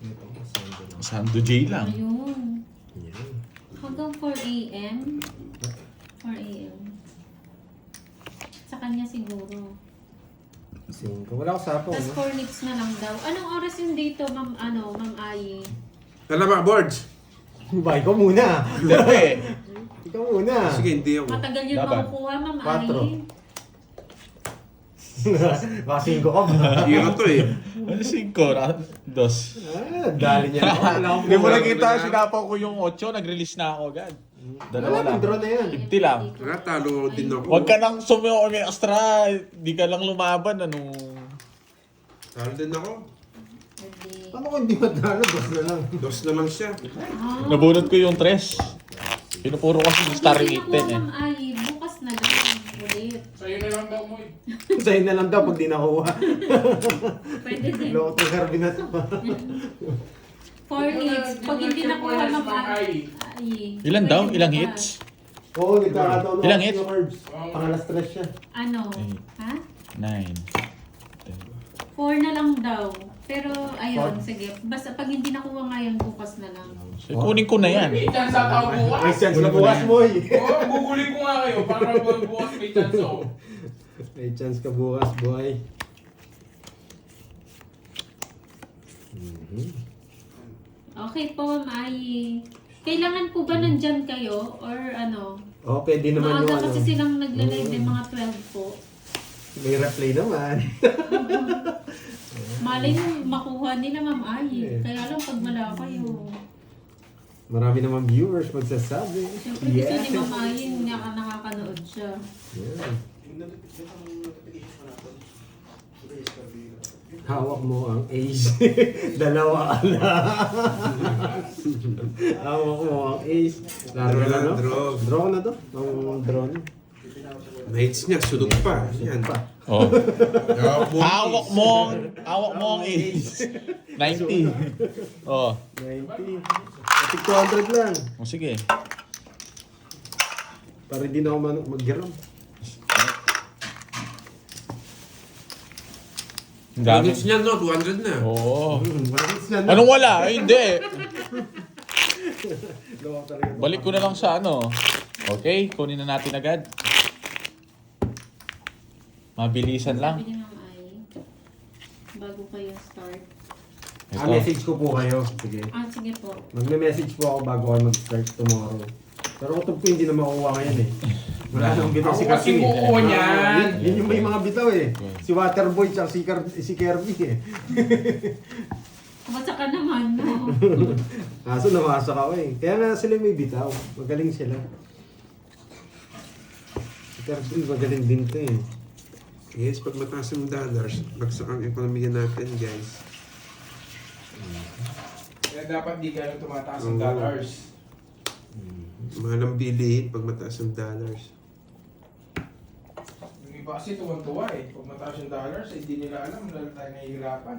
Ito, sando na. Sando J lang. Ayun. Yan. Hanggang 4 a.m. 4 a.m. Sa kanya siguro. 5. Wala ko sapo. Tapos No? 4 nips na lang daw. Anong oras yung dito, Ma'am Ai? Kala ba, boards? Ba, ikaw muna. Siyempre. Ikaw muna. Sige, hindi ako. Matagal yun Laban. makukuha, Ma'am Patro. Ai. Baka 5 ka ba? Hero to eh. Ano 5? 2. Dali niya ako. Wala akong Hindi mo buwan. nakita, sinapaw ko yung 8, nag-release na ako agad. Dalawa Wala, lang. draw na yan. 50 lang. Wala, talo din ako. Huwag ka nang sumiyo may extra. Di ka lang lumaban. Ano? Talo din ako. Hindi. Paano kung hindi matalo? Boss na lang. Dos na lang siya. Ah. Nabunot ko yung 3. Pinupuro kasi yung star Hindi rating nakuha, eh. Ma'am Ai. Bukas na lang. Ulit. Sa'yo na lang daw mo eh. Sa'yo na lang daw pag di nakuha. Pwede din. Loko to Harvey na to. 4 hits. Pag hindi nakuha, Ma'am Ai. Ilan daw? pwede Ilang bukas. hits? Oo, nagkakataon ako Ilang sa hits? cards. Pangalas stress siya. Ano? Ha? 9. 4 na lang daw. Pero, ayun, sige. Basta pag hindi nakuha ngayon, bukas na lang. So, kunin ko na yan. May chance ako bukas. May sense na bukas mo eh. Oo, guguli ko nga kayo para bukas may chance ako. May chance ka bukas, boy. Okay po, Ma'am Ai. Kailangan po ba nandyan kayo? Or ano? Oo, pwede naman yung Maaga ano. kasi silang nagla-live ng mga 12 po. May replay naman. Malay nyo, makuha nila, Ma'am Ai. Kaya lang pag wala kayo. Marami naman viewers magsasabi. Siyempre gusto ni Ma'am Ai yung Yan. Hawak mo ang ace. Dalawa ka na. Hawak mo ang ace. Larga na, no? Draw. Draw na to. Ang draw na. Knights niya, sunod pa. Yan. Oh. Hawak Hawak mo ang ace. 90. Oh. 90. At 200 lang. O sige. Para hindi na ako mag-geram. Ang dami. Knights niya, no? 200 na. Oo. Bakit na? Anong wala? Ay, hindi. Loko talaga. Balik ko na lang sa ano. Okay, kunin na natin agad. Mabilisan lang. Sabi ni Ma'am Ai, bago kayo start. Ito. Message ko po kayo. Sige. Sige po. Magme-message po ako bago ako mag-start tomorrow. Pero kung po hindi na makuha ngayon eh. Wala nang bitaw si Ako kasi Kasi. kukuha niyan. Yun yung may mga bitaw eh. Si Waterboy tsaka si Kirby eh. Kumasa ka naman, no? Kaso namasak ako eh. Kaya nga sila may bitaw. Magaling sila. Si Kirby magaling din to eh. Yes, pag mataas ang dollars, bagsak ang ekonomiya natin, guys. Kaya dapat di kayo tumataas ng dollars. Mahal ang bilihin pag mataas ang dollars. Yung iba kasi tuwan-tuwa eh. Pag mataas yung dollars, hindi nila alam, lalo tayo nahihirapan.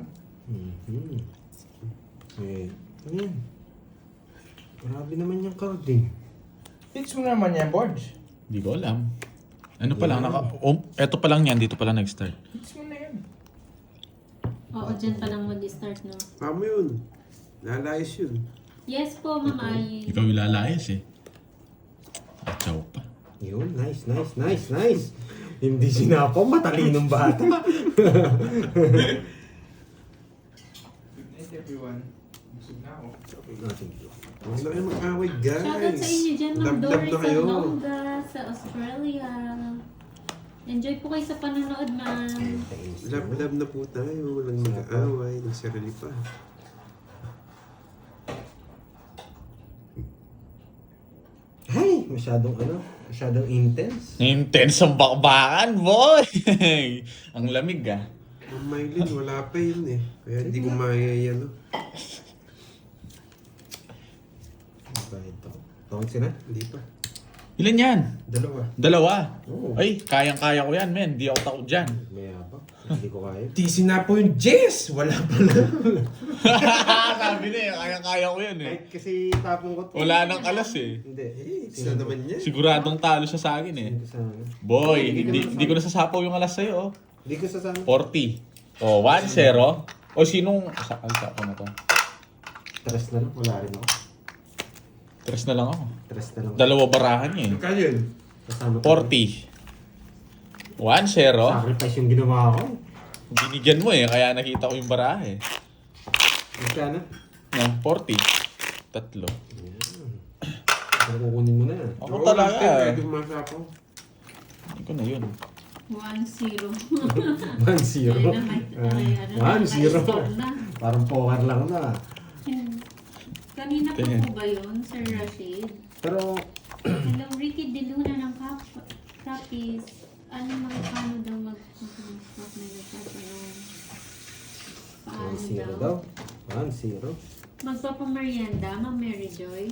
Mm-hmm. Eh, ayan. Grabe naman yung card eh. Hits mo naman yan, Borge. Hindi ko alam. Ano pa lang, eto pa lang yan, dito pa lang nag-start. Hits mo na yan. Oo, dyan pa lang mag-start, no? Paano yun? Lalayas yun. Yes po, Ma'am Ai. Ikaw ilalayas eh. Atsaw pa. Yun, nice. Hindi sinapaw, matalinong bata. Good night, everyone. Busog na ako. Huwag na kayo mag-away, guys. Shoutout sa inyo dyan, Ma'am Love-love Doris na kayo. Alonga sa Australia. Enjoy po kayo sa panonood, ma'am. Love na po tayo. Walang mag-aaway. Nagsarili pa. Ay, masyadong intense. Intense ang bakbakan, boy! Ang lamig ah. Ang Mylene, wala pa yun eh. Kaya hindi ko maya yan. Ano ba ito? Tawag sila? Hindi pa. Ilan yan? Dalawa. Dalawa. Oo. Ay, kayang-kaya ko yan, men. Di ako takot dyan. May abak. Hindi ko kaya. Di sinapo yung Jess! Wala pa na. Sabi na eh, kayang-kaya ko yan eh. Kahit kasi tapong ko to. Wala nang alas eh. Hindi. Sino naman yan? Siguradong talo siya sa akin eh. Hindi ko sana. Boy, hindi ko nasasapaw yung alas sa'yo. Oh. Hindi ko sasama. 40. Oh, 1-0. O sinong... Alsa ko na to. Tres na lang. Wala rin ako. 3 na lang ako. Tres na lang. Dalawa barahan niya eh. Kaya yun? Kasama 40. 1-0. Sacrifice yung ginawa ko. Binigyan mo eh, kaya nakita ko yung baraha eh. Magkano? Ng 40. 3. Pero kukunin mo na. Ako talaga. Pwede masapaw. Hindi ko na yun. 1-0. 1-0. Ay, 1-0. na-score na. Parang poker lang na. Kanina pa Tingin. po ba yun, Sir Rashid? Pero, Hello, Ricky De Luna ng Capis. Ano paano daw mag-stop na nagtatanong? Paano 1-0 daw? daw. 1-0. Magpapamerienda, Ma'am Mary Joy.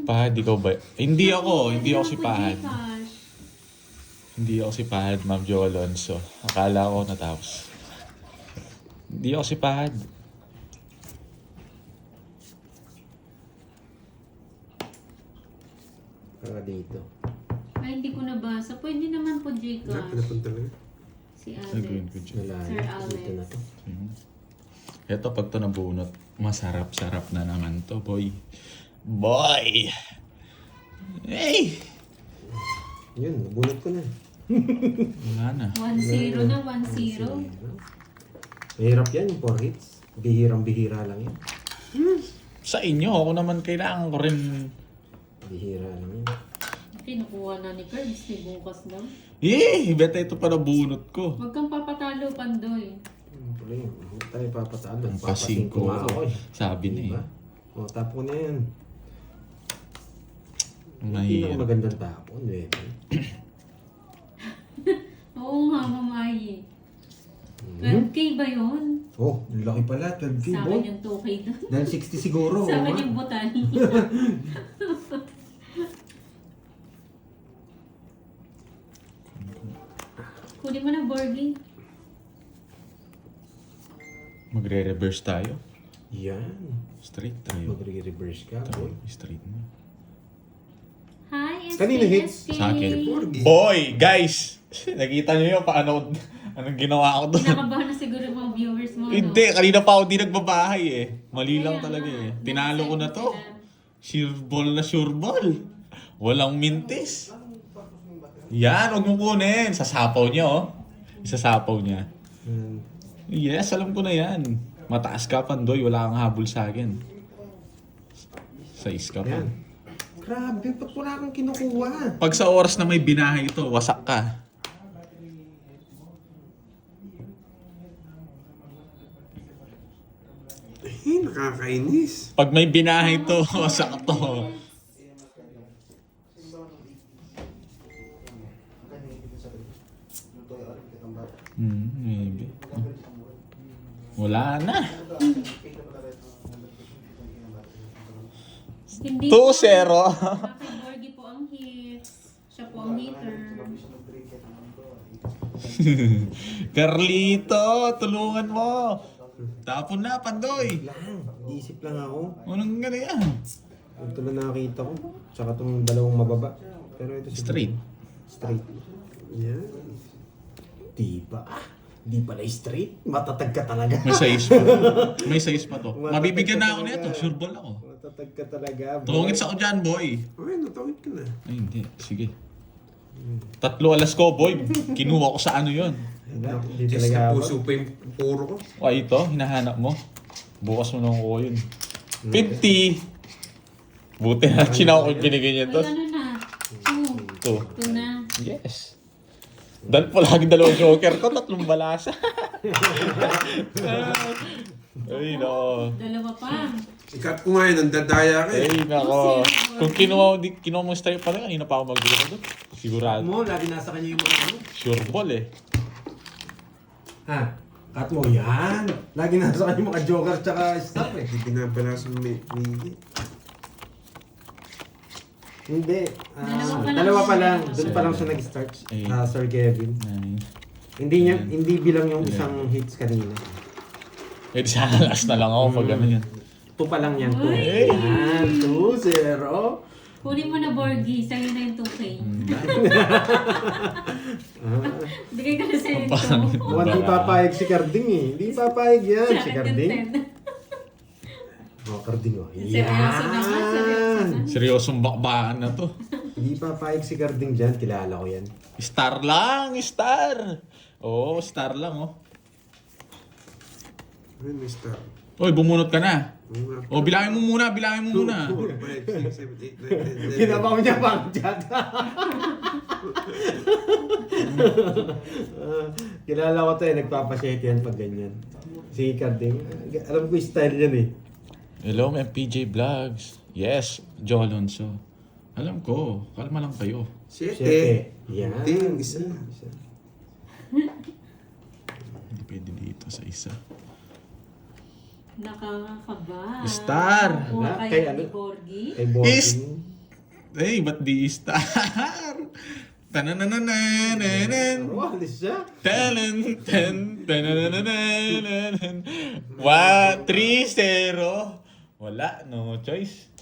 Pahad, ikaw ba? Hindi ako si Pahad. Gcash. Hindi ako si Pahad, Ma'am Jo Alonso. Akala ko natapos. Hindi ako si Pahad. Para dito. Ay, hindi ko nabasa. Pwede naman po Wala, Gcash. pinapunta lang. Si Nag-green Alex. ko dyan. Wala. Sir Dito na Alex. to. Ito, pag ito nabunot, masarap-sarap na naman to, boy. Boy! Hey! Yun, nabunot ko na. Wala na. 1-0 na, 1-0. Mahirap yan, yung 4 hits. Bihirang-bihira lang yan. Sa inyo, ako naman kailangan ko rin... Bihira lang yan. Kinukuha na ni Cards, ni bukas daw. Beta ito pa nabunot ko. Huwag kang papatalo, Pandoy. Pala yun, hindi tayo papatalo. Ang pasing ko. Papasing ko nga ako eh. Sabi na Diba? eh. O, tapon na yan. Hindi Mahirap. na magandang tapon, eh. Oo nga, mamayi. Hmm? 12K ba yun? Oh, laki pala, 12K, Sa boy. akin yung 2K doon. Dahil 60 siguro. Sa akin oh, yung butan. Kunin mo na, Borgie. Magre-reverse tayo. Yan. Straight tayo. Magre-reverse ka, Tayo, boy. straight mo. Hi, SK. Kanino hits? Sa akin. Borgie. Boy, guys! Nakita niyo yung paano, anong ginawa ko doon? Kinakabahan na siguro yung mga viewers mo, no? Hindi, kanina pa ako di nagbabahay eh. Mali lang Kaya talaga nga, eh. Tinalo ko na to. sila. Sure ball na sure ball. Walang mintis. Yan, huwag mo kunin. Sasapaw niya oh. Isasapaw niya. Yan. Yes, alam ko na yan. Mataas ka, Pandoy. Wala kang habol sa akin. 6 ka pa. Yan. Grabe, ba't wala kang kinukuha? Pag sa oras na may binahay ito, wasak ka. Nakakainis. Pag may binahay ito, wasak to. Maybe. Wala na. Hindi 2-0. po. Bakit Borgie po ang hits? Siya po ang hitter. Carlito, tulungan mo. Tapon na, Pandoy. Lang. Isip lang ako. Anong gano'n yan? Ito lang nakakita ko. Tsaka itong dalawang mababa. Pero ito siguro- Straight. Straight. Yan. Di ba? Di pala straight. Matatag ka talaga. May size pa. May size pa to. Mabibigyan na ako nito. Sure ball ako. Matatag ka talaga. boy. Tungit sa ako dyan, boy. Okay, natawid ka na. Ay, hindi. Sige. 3 alas ko, boy. Kinuha ko sa ano yon. Hindi Just talaga na ako. puso pa yung puro ko. Ay, ito. Hinahanap mo. Bukas mo nung ko yun. 50. Buti na. Sinaw ko yung binigay niya Ay, to. ano na? 2. 2. 2 na. Yes. Dahil po lagi dalawang joker ko, 3 balasa. Ay, no. Dalawa pa. Ikat ko nga yun, ang dadaya ka eh. Ay, nako. Kung kinuha mo straight pa rin, kanina pa ako mag-gila doon. Sigurado. Mo, lagi nasa kanya yung mga ano. Sure ball eh. Ha? Cut mo yan. Lagi nasa kanya yung mga joker tsaka stuff eh. Hindi pinapala sa Miggy. Hindi. Dalawa pa lang. Dalawa pa lang. Doon pa lang siya nag-start. Eight. Sir Kevin. 9. Hindi bilang yung isang hits kanina. Eh, di sa last na lang ako pag ano yan. 2 pa lang yan. 2. Uy! Yan. 2-0. Kunin mo na, Borgie. Sa'yo na yung 2K. Bigay ko na sa'yo yung 2. Mukhang di papayag si Carding eh. Hindi papayag yan si Carding. Oh, Carding oh. Seryoso naman, seryoso Yan. naman. Seryosong bakbakan na to. Hindi papayag si Carding dyan. Kilala ko yan. Star lang, star. Oo, star lang oh. Ayun, may star. Oy, bumunot ka na. Mga O, bilangin mo muna, bilangin mo muna. 4, 5, 6, 7, 8, 9, 10, 11. Ginabaw niya pang chat. Kilala ko to eh. Nagpapasyete yan pag ganyan. Si Carding. Alam ko yung style yan eh. Hello, MPJ Vlogs. Yes, Joe Alonso. Alam ko, kalma lang kayo. 7. Yan. Ding, isa. Hindi pwede dito sa isa. Nakakakaba. Star. Kuha Kay kayo ano? ni Borgie. Kay Borgie. Is- Hey, ba't di star? Tananananan. Oh, alis siya. Tanan, tan, tananananan. 3-0. Wala, no choice.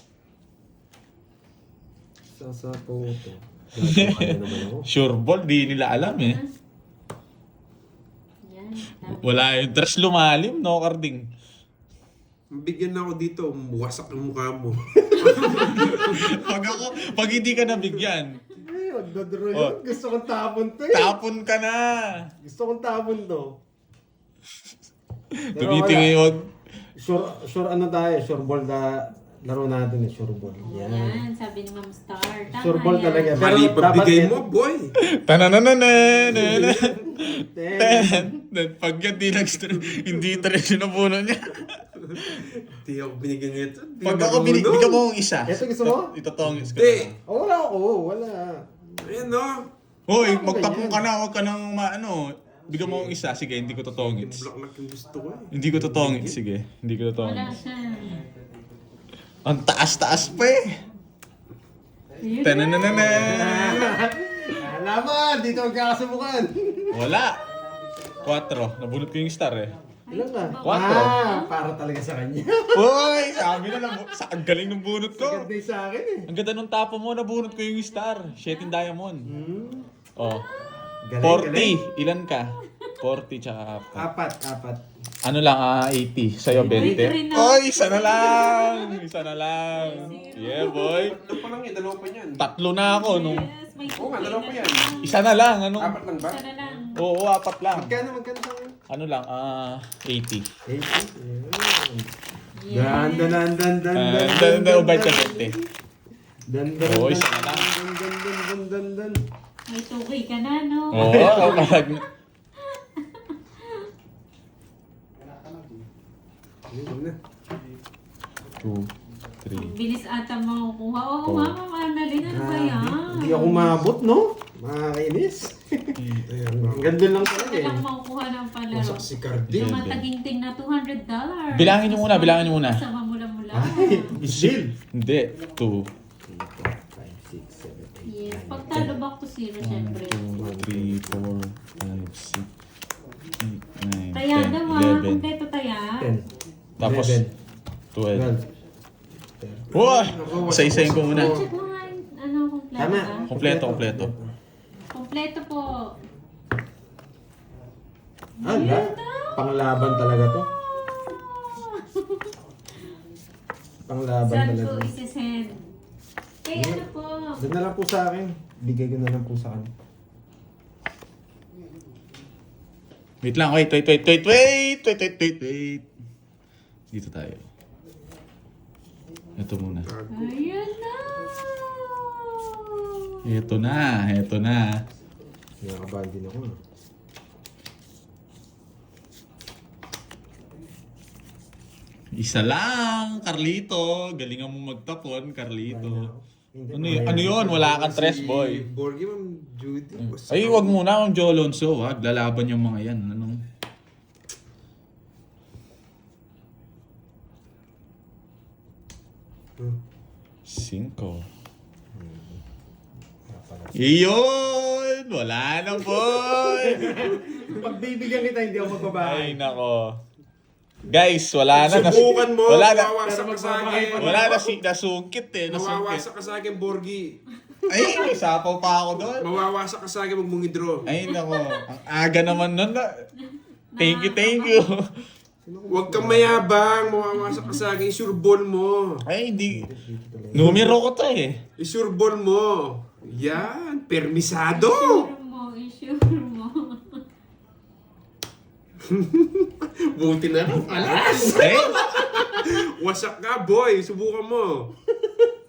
Sasapo to. Gagawin naman ako. Sure ball, di nila alam eh. Yan. Wala yung dress lumalim, no, Carding? Bigyan na ako dito, wasak ang mukha mo. Pag hindi ka nabigyan, Ay, magdodro yun. Oh. Gusto kong tapon to eh. tapon ka na. Gusto kong tapon to. Pero Tumitingin wala. yun. Sure ano tayo? Sure ball na laro natin eh. Sure ball. Yan. Yan, sabi ni Ma'am Star. Tama Sure ball yan. talaga. Mali Pero pagbigay dapat mo, boy. Tananananan. Ten. Pag yan di hindi tres yung napuno niya. Hindi ako binigyan nito. Di Pag ako marunong. bigyan mo ang isa. Ito gusto mo? Itotongits ko Hindi. na lang. Oh, wala ako. Wala. Ayan no. Hoy, Wala ko magtapong ganyan. ka na, huwag ka nang maano. Bigyan mo ang isa, sige, hindi ko Yung totongits. black yung gusto ko eh. Hindi ko totongits, sige. Hindi ko Wala totongits. siya. Ang taas-taas pa eh. Yun. Tananana. Alaman, dito magkakasubukan. Wala. 4. Nabunot ko yung star eh. Ilan ka? Quatro. Para talaga sa kanya. Hoy, sabi na lang, ang galing ng bunot ko. Sagad din sa akin eh. Ang ganda nung tapo mo, nabunot ko yung star. Shetin diamond. Hmm. Oh. Galing, 40. galing. Ilan ka? 40 tsaka Apat. ano lang, 80. Sa'yo, 20. rin na. Oy, isa na lang. Isa na lang. Yeah, boy. Ito pa lang eh, dalawa pa yan. 3 na ako nung... Yes, may Oo nga, dalawa pa yan. Isa na lang, ano? Apat lang ba? Isa na lang. Oo, 4 lang. Magkano sa akin? Ano lang, 80. 80. Dan. Ubay ka 20. Oo, isa na lang. Dan. May 2K ka na, no? Oo, parang... Ayun na. 2, 3. Ang bilis ata makukuha. Oo, mama, Annalyn, ano ba yan? Hindi ako mabot, no? Makakainis. Ang ganda lang talaga eh. Walang makukuha ng palaro. Wasak si Cardi. Yung mataginting na $200. Bilangin niyo muna, bilangin niyo muna. Sa mamula-mula. Ay, deal. Hindi, 2. 5, 6, 7, 8. Yes, pag talo back to 0, syempre. 2, 3, 4, 5, 6, 8, 9, Taya 10, daw 11. kumpleto taya. 10. Tapos, 12. 12. Wow! Isa-isayin ko muna. Check mo nga yung ano, kumpleto Tama. ka. Kompleto, kompleto. Kompleto po. Ala, panglaban talaga to. Panglaban Saan talaga. ko isisend? Kay ano po? Doon na lang po sa akin. Bigay ko na lang po sa kanya. Wait lang, wait. Dito tayo. Ito muna. Ayan na! Ito na. Nakakabahan din ako. Isa lang, Carlito. Galingan mo magtapon, Carlito. Ano yun? Wala kang tres, boy. Borgie, Ma'am Judy. Wasak Ay, ako. wag muna akong Joe Alonso, wag. Lalaban yung mga yan. Ano? Hmm. 5. Iyon! Wala na, boy! Pag bibigyan kita, hindi ako magbabahay. Ay, nako. Guys, wala na. Subukan mo, Wala na. mawawasak ka sa akin. Wala na nasungkit eh. Nasungkit. Mawawasak ka sa akin, Borgie. Ay, may sapaw pa ako doon. Mawawasak ka sa akin, magmungidro. Ay, nako. Ang aga naman nun na. Thank you. Huwag kang mayabang, mawawasak ka sa akin, isurbol mo. Ay, hindi. Numero ko to eh. Isurbol mo. Yan, permisado. Issue mo. Buti na lang, alas. Eh, Wasak ka, boy. Subukan mo.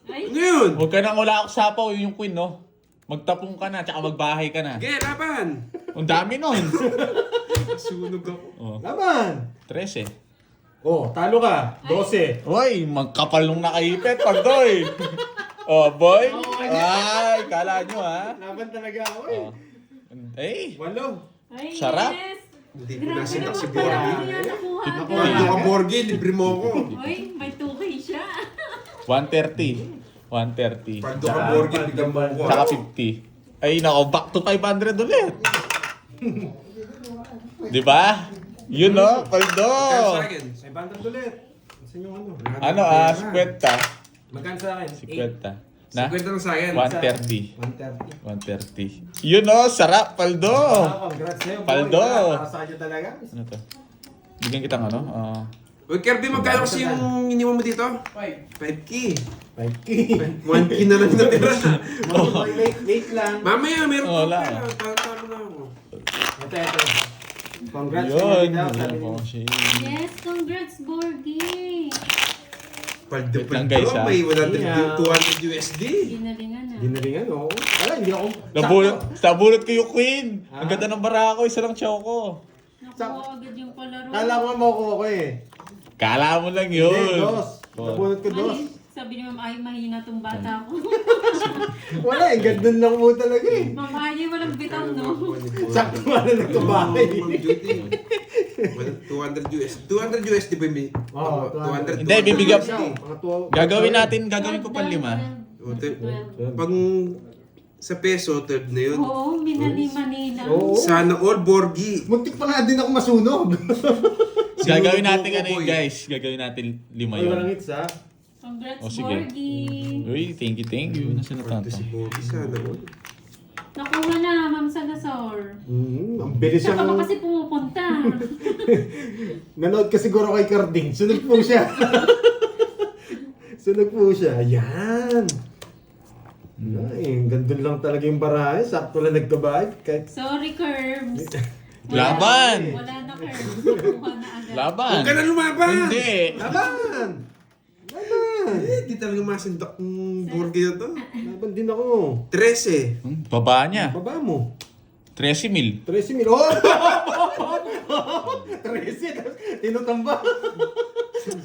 Ay, Ano yun? huwag ka nang wala ako sapaw yung queen, no? Magtapong ka na, tsaka magbahay ka na. Sige, laban. Ang dami nun. Sunog ako. Oh, Laban! 13. Oh, talo ka. 12. Uy, magkapal nung nakaipit, Pandoy. Oh, boy. Ay, kala nyo ha. Laban talaga ako eh. Oh. Eh, 8. ay, Sarap. yes. Hindi ko Grabe nasindak si naman pala. Borgie. Hindi yan nakuha. Pwede ka, Borgie. Libre mo ako. Uy, may 2K siya. 130. 130. Paldo ka, Borgie. Bigyan mo ako. Tsaka 50. Ay, nako, back to 500 ulit. Di ba? Yun, no? Paldo. Magkano sa akin? 500 ulit. Saan yung ano? Ano, 50. Magkano sa akin? 50. Na? 50 lang sa akin. 130. 130. 130. Yun, no? Sarap, Paldo. Congrats sa'yo, boy. Paldo. Para sa kanya talaga. Ano to? Bigyan kitang ano? Uy, Kirby, magkano kasi yung iniwan mo dito? 5K. 5K. 1K na lang natira. Wait lang. Mamaya, meron Oh, pa wala. pala. Talo na ako. Ito. Congrats Yun. kay Daw. Wala Sabi po niya. kasi. Yes, congrats, Borgie. Paldo, Wait lang, paldo. guys, ha? May 100, Yeah. 200 USD. Ginalingan na. Ginalingan, oo. Wala, hindi ako. Nabulot ko yung queen. Ang Ah. ganda ng bara ko. Isa lang chow ko. Nakuha agad yung palaro. Kala ko nga makukuha ko eh. Kala mo lang Hindi, yun. dos. Nabunot ko dos. Ay, sabi ni Ma'am, ay mahina tong bata ko. Wala eh, gandun lang mo talaga eh. Ma'am, ay walang bitaw, no? Sakto nga na nagkabahay. 200 USD ba yung Oo, 200? Hindi, bibigyan. Mga Gagawin ko pa 5. Pag sa peso, 12 na yun. Oo, minali-manila. Oo. Sana all Borgi. Muntik pa nga din ako masunog. Gagawin natin ano yun, guys. Gagawin natin 5 Ay, walang yun. hits ha. Congrats, O, sige. Borgie. Uy, thank you. Nasaan na Parte si tatang? Borgi, sana all. Nakuha na, Ma'am Salazar. Ang bilis Saan ka siyang... ba kasi pumupunta? Nanood ka siguro kay Carding. Sunog po siya. Sunog po siya. Yan. Ay, gandun lang talaga yung barahe. Sakto lang nagkabahay. Kahit... Sorry, Curbs. Laban! Wala na, Curbs. Nakuha na agad. Laban! Huwag ka na lumaban! Hindi! Laban! Laban! Di talaga masindak ng Borgi na to. Laban din ako. 13. Baba niya. Baba mo. 13,000. 13,000. Oh! 13. Tinutamba.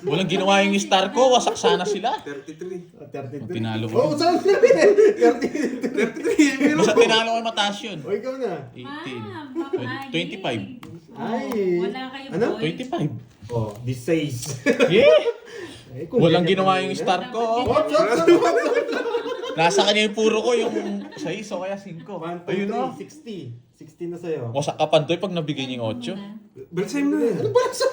Walang ginawa yung star ko. Wasak sana sila. 33. 33. Tinalo ko. Oh, saan na? 33. 33, meron Basta ko. tinalo ko yung mataas yun. O, ikaw na. 18. Ma'am, Ma'am 25. Ay. Wala kayong Ano? point. 25. Oh, this says. Yeah! Eh, kung Walang ganyan ginawa pa yung rin, star ko. What's up? Nasa kanya yung puro ko, yung 6 o kaya 5. 1, 2, Ayun o. 3, 60. 60 na sa'yo. Wasak ka pantoy pag nabigay niya yung 8. Balisay mo na. Ano ba sa